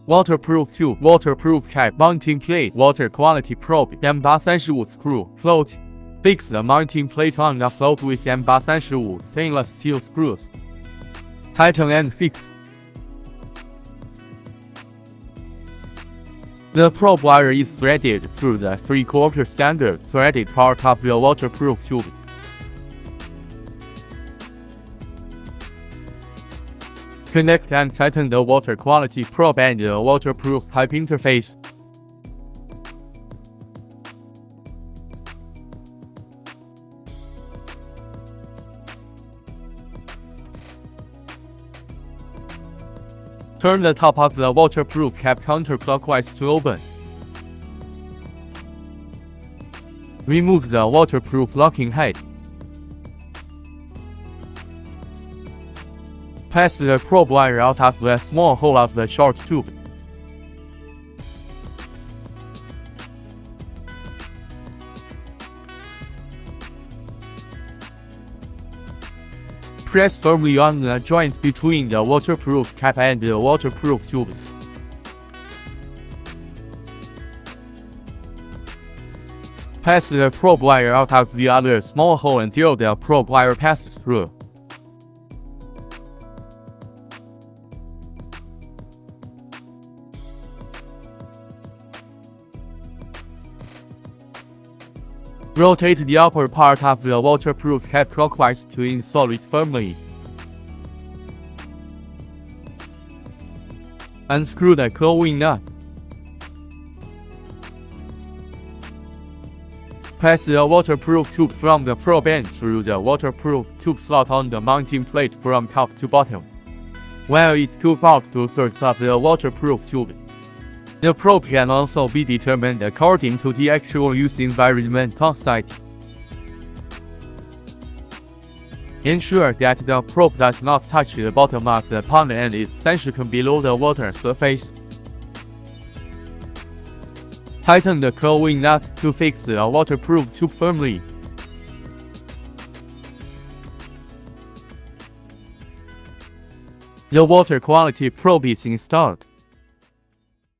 Waterproof tube, waterproof cap, mounting plate, water quality probe, M835 screw, float. Fix the mounting plate on the float with M835 stainless steel screws. Tighten and fix. The probe wire is threaded through the 3/4 standard threaded part of the waterproof tube. Connect and tighten the water quality probe and the waterproof pipe interface. Turn the top of the waterproof cap counterclockwise to open. Remove the waterproof locking head. Pass the probe wire out of the small hole of the short tube. Press firmly on the joint between the waterproof cap and the waterproof tube. Pass the probe wire out of the other small hole until the probe wire passes through. Rotate the upper part of the waterproof cap clockwise to install it firmly. Unscrew the closing nut. Pass the waterproof tube from the probe end through the waterproof tube slot on the mounting plate from top to bottom, while it cools out 2/3 of the waterproof tube. The probe can also be determined according to the actual use environment on site. Ensure that the probe does not touch the bottom of the pond and is centric below the water surface. Tighten the closing nut to fix the waterproof tube firmly. The water quality probe is installed.